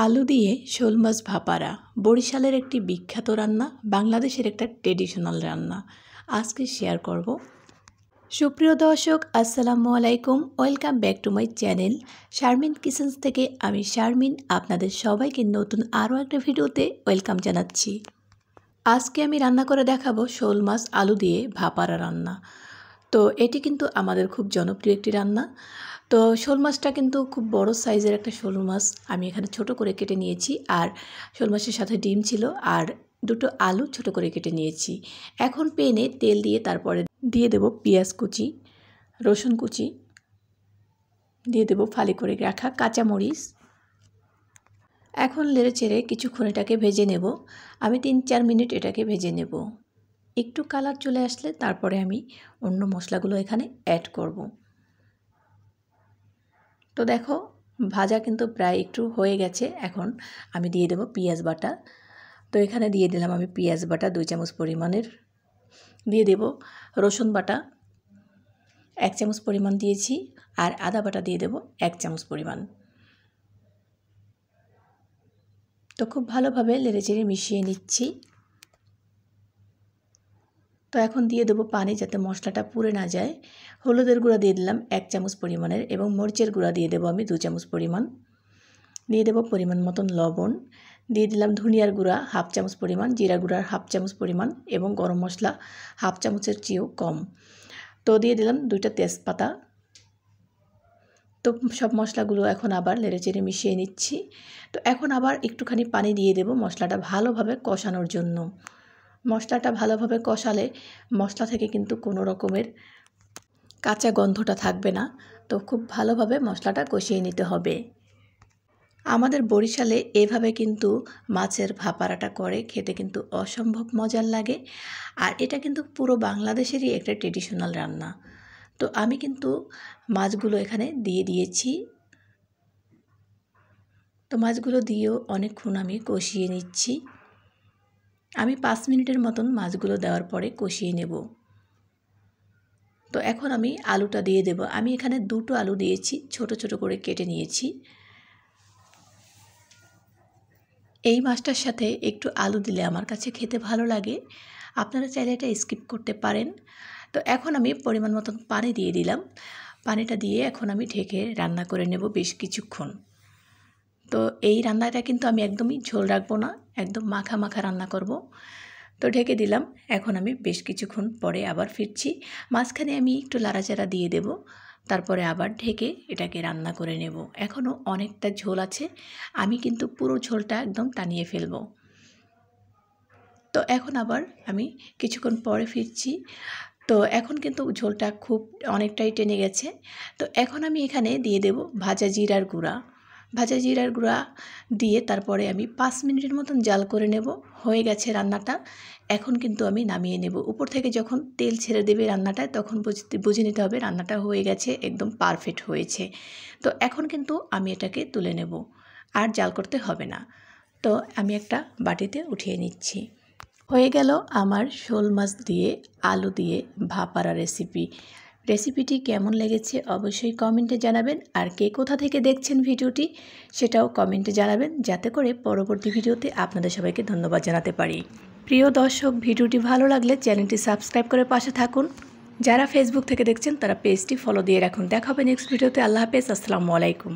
আলু দিয়ে শোল মাছ ভাপারা বরিশালের একটি বিখ্যাত রান্না, বাংলাদেশের একটা ট্রেডিশনাল রান্না আজকে শেয়ার করব। সুপ্রিয় দর্শক, আসসালামু আলাইকুম। Welcome back to my channel Sharmin kitchens থেকে আমি শারমিন আপনাদের সবাইকে নতুন আরও একটা ভিডিওতে ওয়েলকাম জানাচ্ছি। আজকে আমি রান্না করে দেখাবো শোল মাছ আলু দিয়ে ভাপারা রান্না। তো এটি কিন্তু আমাদের খুব জনপ্রিয় একটি রান্না। তো শোল মাছটা কিন্তু খুব বড় সাইজের একটা শোল মাছ আমি এখানে ছোট করে কেটে নিয়েছি, আর শোল মাছের সাথে ডিম ছিল আর দুটো আলু ছোট করে কেটে নিয়েছি। এখন প্যানে তেল দিয়ে তারপরে দিয়ে দেব পেঁয়াজ কুচি, রসুন কুচি, দিয়ে দেব ফালি করে রাখা কাঁচামরিচ। এখন নেড়ে চেড়ে কিছুক্ষণ এটাকে ভেজে নেব। আমি ৩-৪ মিনিট এটাকে ভেজে নেব। একটু কালার চলে আসলে তারপরে আমি অন্য মশলাগুলো এখানে অ্যাড করব। তো দেখো ভাজা কিন্তু প্রায় একটু হয়ে গেছে। এখন আমি দিয়ে দেব পেঁয়াজ বাটা। তো এখানে দিয়ে দিলাম আমি পেঁয়াজ বাটা 2 চামচ পরিমাণের, দিয়ে দেব রসুন বাটা 1 চামচ পরিমাণ দিয়েছি, আর আদা বাটা দিয়ে দেব 1 চামচ পরিমাণ। তো খুব ভালোভাবে নেড়েচেড়ে মিশিয়ে নিচ্ছি। তো এখন দিয়ে দেবো পানি যাতে মশলাটা পুড়ে না যায়। হলুদের গুঁড়া দিয়ে দিলাম 1 চামচ পরিমাণের, এবং মরিচের গুঁড়া দিয়ে দেবো আমি 2 চামচ পরিমাণ। দিয়ে দেবো পরিমাণ মতন লবণ, দিয়ে দিলাম ধনিয়ার গুঁড়া 1/2 চামচ পরিমাণ, জিরা গুঁড়ার 1/2 চামচ পরিমাণ, এবং গরম মশলা 1/2 চামচের চেয়েও কম। তো দিয়ে দিলাম 2টা তেজপাতা। তো সব মশলাগুলো এখন আবার নেড়েচেড়ে মিশিয়ে নিচ্ছি। তো এখন আবার একটুখানি পানি দিয়ে দেব মশলাটা ভালোভাবে কষানোর জন্য। মশলাটা ভালোভাবে কষালে মশলা থেকে কিন্তু কোনো রকমের কাঁচা গন্ধটা থাকবে না। তো খুব ভালোভাবে মশলাটা কষিয়ে নিতে হবে। আমাদের বরিশালে এভাবে কিন্তু মাছের ভাপারাটা করে খেতে কিন্তু অসম্ভব মজার লাগে, আর এটা কিন্তু পুরো বাংলাদেশেরই একটা ট্রেডিশনাল রান্না। তো আমি কিন্তু মাছগুলো এখানে দিয়ে দিয়েছি। তো মাছগুলো দিয়েও অনেকক্ষণ আমি কষিয়ে নিচ্ছি। আমি 5 মিনিটের মতন মাছগুলো দেওয়ার পরে কষিয়ে নেব। তো এখন আমি আলুটা দিয়ে দেব। আমি এখানে 2টো আলু দিয়েছি, ছোট ছোট করে কেটে নিয়েছি। এই মাছটার সাথে একটু আলু দিলে আমার কাছে খেতে ভালো লাগে, আপনারা চাইলে এটা স্কিপ করতে পারেন। তো এখন আমি পরিমাণ মতন পানি দিয়ে দিলাম। পানিটা দিয়ে এখন আমি ঢেকে রান্না করে নেব বেশ কিছুক্ষণ। তো এই রান্নাটা কিন্তু আমি একদমই ঝোল রাখবো না, একদম মাখা মাখা রান্না করব। তো ঢেকে দিলাম। এখন আমি বেশ কিছুক্ষণ পরে আবার ফিরছি। মাঝখানে আমি একটু লাড়াচাড়া দিয়ে দেব, তারপরে আবার ঢেকে এটাকে রান্না করে নেব। এখনও অনেকটা ঝোল আছে, আমি কিন্তু পুরো ঝোলটা একদম টানিয়ে ফেলব। তো এখন আবার আমি কিছুক্ষণ পরে ফিরছি। তো এখন কিন্তু ঝোলটা অনেকটাই টেনে গেছে। তো এখন আমি এখানে দিয়ে দেব ভাজা জিরার গুঁড়া। ভাজা জিরার গুঁড়া দিয়ে তারপরে আমি 5 মিনিটের মতন জাল করে নেব। হয়ে গেছে রান্নাটা। এখন কিন্তু আমি নামিয়ে নেব। উপর থেকে যখন তেল ছেড়ে দেবে রান্নাটায়, তখন বুঝে নিতে হবে রান্নাটা হয়ে গেছে, একদম পারফেক্ট হয়েছে। তো এখন কিন্তু আমি এটাকে তুলে নেব, আর জাল করতে হবে না। তো আমি একটা বাটিতে উঠিয়ে নিচ্ছি। হয়ে গেল আমার শোল মাছ দিয়ে আলু দিয়ে ভাপারা রেসিপিটি কেমন লেগেছে অবশ্যই কমেন্টে জানাবেন, আর কে কোথা থেকে দেখছেন ভিডিওটি সেটাও কমেন্টে জানাবেন, যাতে করে পরবর্তী ভিডিওতে আপনাদের সবাইকে ধন্যবাদ জানাতে পারি। প্রিয় দর্শক, ভিডিওটি ভালো লাগলে চ্যানেলটি সাবস্ক্রাইব করে পাশে থাকুন। যারা ফেসবুক থেকে দেখছেন তারা পেজটি ফলো দিয়ে রাখুন। দেখা হবে নেক্সট ভিডিওতে। আল্লাহ হাফেজ, আসসালামু আলাইকুম।